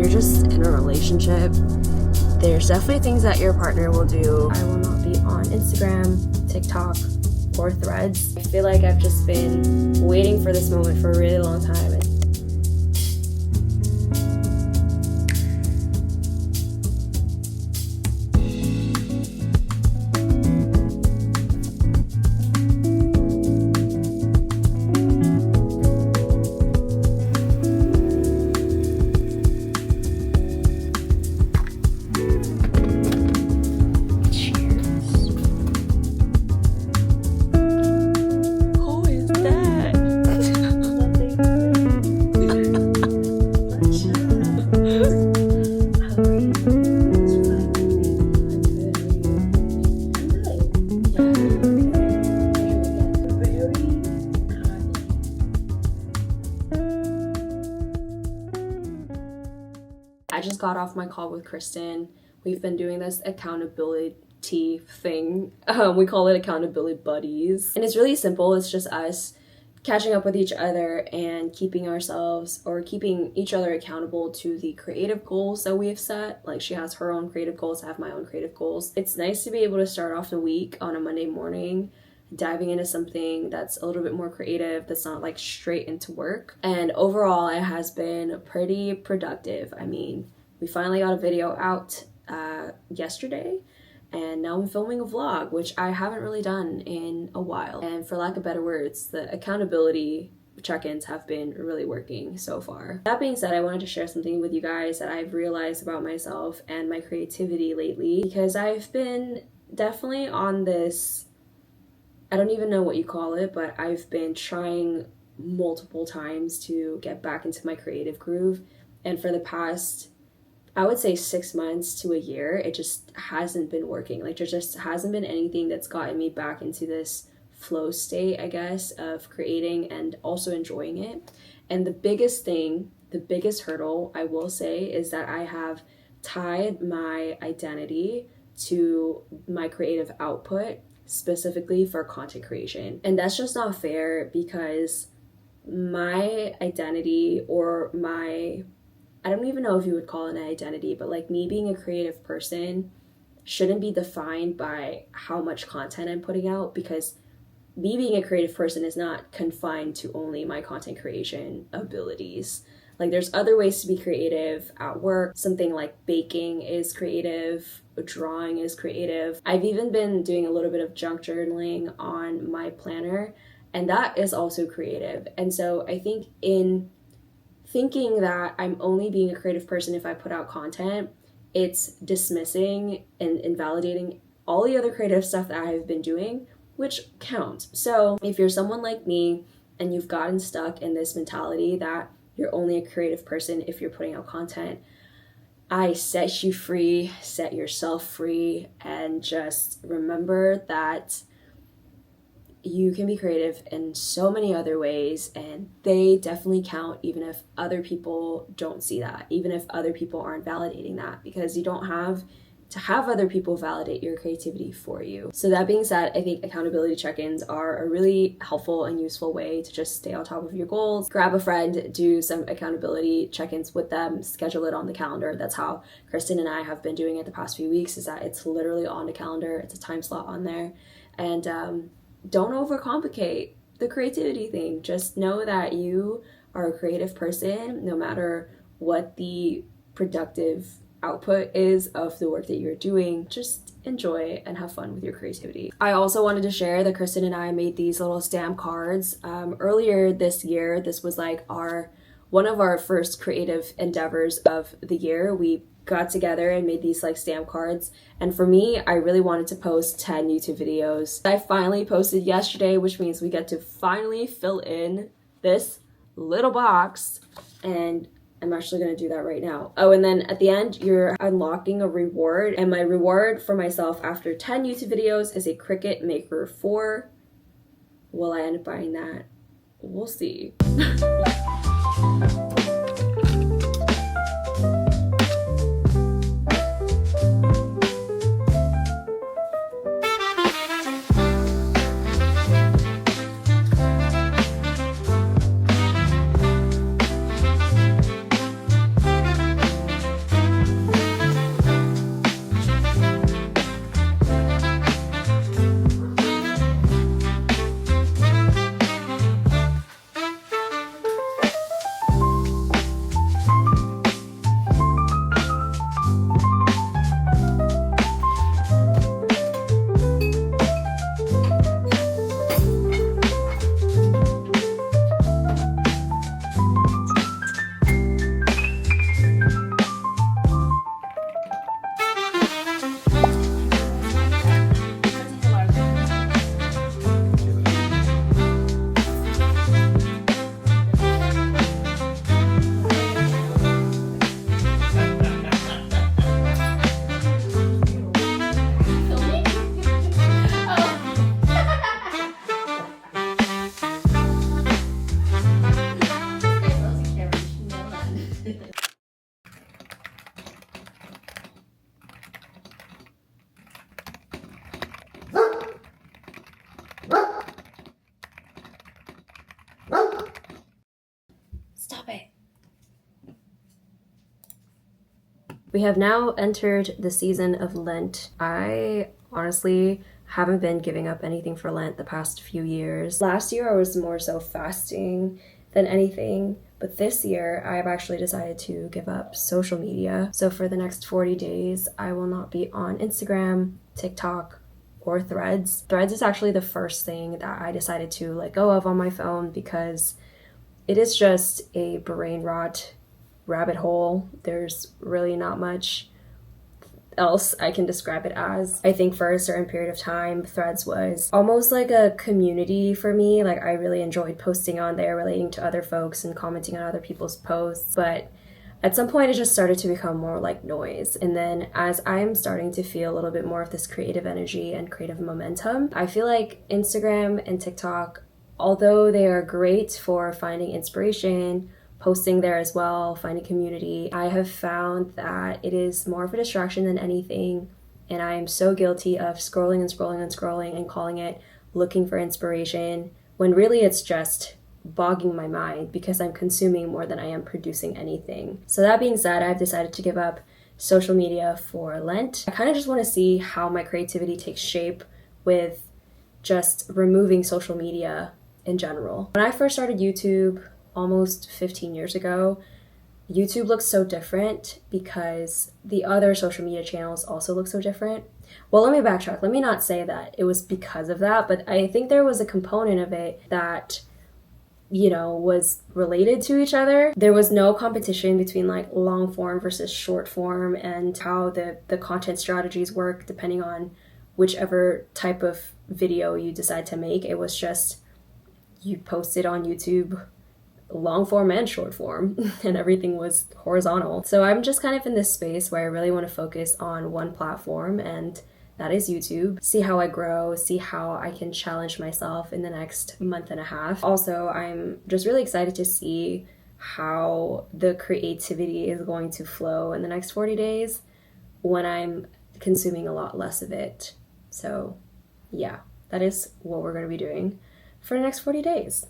you're just in a relationship, there's definitely things that your partner will do. I will not be on Instagram, TikTok, or Threads. I feel like I've just been waiting for this moment for a really long time. I just got off my call with Kristen. We've been doing this accountability thing. We call it accountability buddies. And it's really simple. It's just us catching up with each other and keeping each other accountable to the creative goals that we have set. Like, she has her own creative goals, I have my own creative goals. It's nice to be able to start off the week on a Monday morning diving into something that's a little bit more creative, that's not like straight into work. And overall, it has been pretty productive. I mean, we finally got a video out yesterday, and now I'm filming a vlog, which I haven't really done in a while. And for lack of better words, the accountability check-ins have been really working so far. That being said, I wanted to share something with you guys that I've realized about myself and my creativity lately, because I've been definitely on this, I don't even know what you call it, but I've been trying multiple times to get back into my creative groove. And for the past, I would say 6 months to a year, it just hasn't been working. Like, there just hasn't been anything that's gotten me back into this flow state, I guess, of creating and also enjoying it. And the biggest hurdle, I will say, is that I have tied my identity to my creative output, specifically for content creation. And that's just not fair, because my identity, or I don't even know if you would call it an identity, but like, me being a creative person shouldn't be defined by how much content I'm putting out, because me being a creative person is not confined to only my content creation abilities. Like, there's other ways to be creative at work. Something like baking is creative, drawing is creative. I've even been doing a little bit of junk journaling on my planner, and that is also creative. And so I think in thinking that I'm only being a creative person if I put out content, it's dismissing and invalidating all the other creative stuff that I've been doing, which counts. So if you're someone like me and you've gotten stuck in this mentality that you're only a creative person if you're putting out content, I set you free, set yourself free, and just remember that you can be creative in so many other ways, and they definitely count, even if other people don't see that, even if other people aren't validating that, because you don't have to have other people validate your creativity for you. So that being said, I think accountability check-ins are a really helpful and useful way to just stay on top of your goals. Grab a friend, do some accountability check-ins with them, schedule it on the calendar. That's how Kristen and I have been doing it the past few weeks, is that it's literally on the calendar. It's a time slot on there. And don't overcomplicate the creativity thing. Just know that you are a creative person, no matter what the productive output is of the work that you're doing. Just enjoy and have fun with your creativity. I also wanted to share that Kristen and I made these little stamp cards earlier this year. This was like one of our first creative endeavors of the year. We got together and made these like stamp cards, and for me, I really wanted to post 10 YouTube videos. I finally posted yesterday, which means we get to finally fill in this little box, and I'm actually going to do that right now. Oh, and then at the end, you're unlocking a reward. And my reward for myself after 10 YouTube videos is a Cricut Maker 4. Will I end up buying that? We'll see. We have now entered the season of Lent. I honestly haven't been giving up anything for Lent the past few years. Last year I was more so fasting than anything, but this year I've actually decided to give up social media. So for the next 40 days, I will not be on Instagram, TikTok, or Threads. Threads is actually the first thing that I decided to let go of on my phone because it is just a brain rot rabbit hole. There's really not much else I can describe it as. I think for a certain period of time, Threads was almost like a community for me. Like I really enjoyed posting on there, relating to other folks and commenting on other people's posts. But at some point it just started to become more like noise. And then as I'm starting to feel a little bit more of this creative energy and creative momentum, I feel like Instagram and TikTok, although they are great for finding inspiration, posting there as well, finding community, I have found that it is more of a distraction than anything. And I am so guilty of scrolling and scrolling and scrolling and calling it looking for inspiration, when really it's just bogging my mind because I'm consuming more than I am producing anything. So that being said, I've decided to give up social media for Lent. I kind of just want to see how my creativity takes shape with just removing social media in general. When I first started YouTube almost 15 years ago, YouTube looks so different because the other social media channels also look so different. Well, let me backtrack. Let me not say that it was because of that, but I think there was a component of it that, was related to each other. There was no competition between like long form versus short form and how the content strategies work depending on whichever type of video you decide to make. It was just you posted on YouTube long form and short form and everything was horizontal. So I'm just kind of in this space where I really want to focus on one platform, and that is YouTube. See how I grow, see how I can challenge myself in the next month and a half. Also, I'm just really excited to see how the creativity is going to flow in the next 40 days when I'm consuming a lot less of it. So yeah, that is what we're going to be doing for the next 40 days.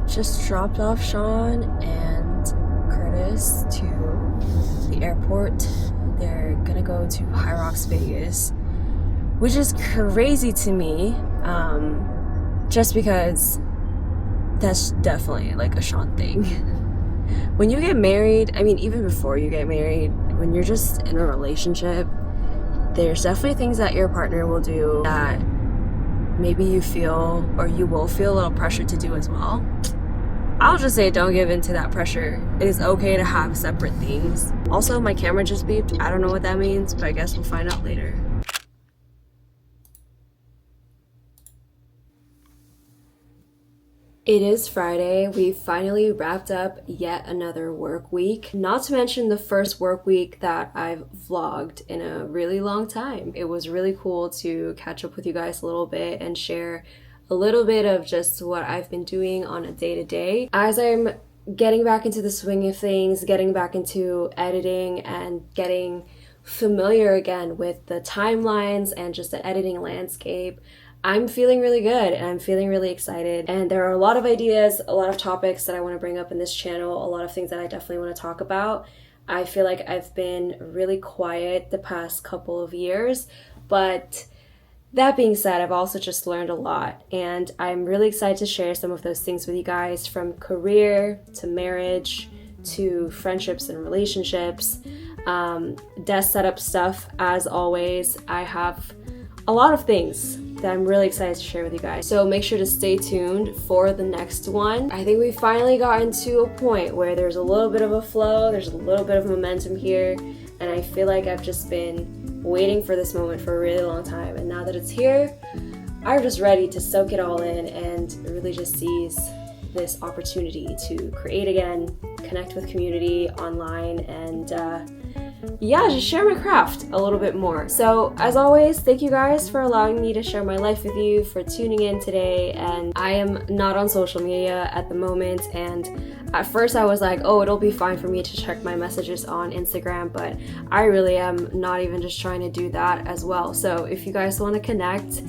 Just dropped off Sean and Curtis to the airport. They're gonna go to High Rocks Vegas, which is crazy to me, just because that's definitely like a Sean thing. When you get married, I mean, even before you get married, when you're just in a relationship, there's definitely things that your partner will do that maybe you feel, or you will feel a little pressure to do as well. I'll just say don't give in to that pressure. It is okay to have separate things. Also, my camera just beeped. I don't know what that means, but I guess we'll find out later. It is Friday. We finally wrapped up yet another work week. Not to mention the first work week that I've vlogged in a really long time. It was really cool to catch up with you guys a little bit and share a little bit of just what I've been doing on a day-to-day. As I'm getting back into the swing of things, getting back into editing and getting familiar again with the timelines and just the editing landscape. I'm feeling really good and I'm feeling really excited. And there are a lot of ideas, a lot of topics that I want to bring up in this channel, a lot of things that I definitely want to talk about. I feel like I've been really quiet the past couple of years, but that being said, I've also just learned a lot, and I'm really excited to share some of those things with you guys, from career to marriage to friendships and relationships, desk setup stuff. As always, I have a lot of things that I'm really excited to share with you guys. So make sure to stay tuned for the next one. I think we finally gotten to a point where there's a little bit of a flow, there's a little bit of momentum here, and I feel like I've just been waiting for this moment for a really long time. And now that it's here, I'm just ready to soak it all in and really just seize this opportunity to create again, connect with community online, and just share my craft a little bit more. So as always, thank you guys for allowing me to share my life with you, for tuning in today. And I am not on social media at the moment, and at first I was like, oh, it'll be fine for me to check my messages on Instagram, but I really am not even just trying to do that as well. So if you guys want to connect,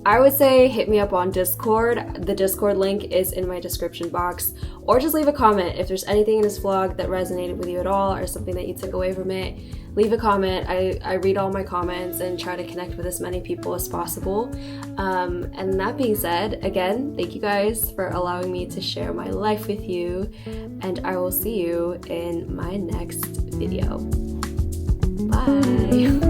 I would say hit me up on Discord. The Discord link is in my description box, or just leave a comment if there's anything in this vlog that resonated with you at all or something that you took away from it. Leave a comment. I read all my comments and try to connect with as many people as possible. And that being said, again, thank you guys for allowing me to share my life with you, and I will see you in my next video. Bye.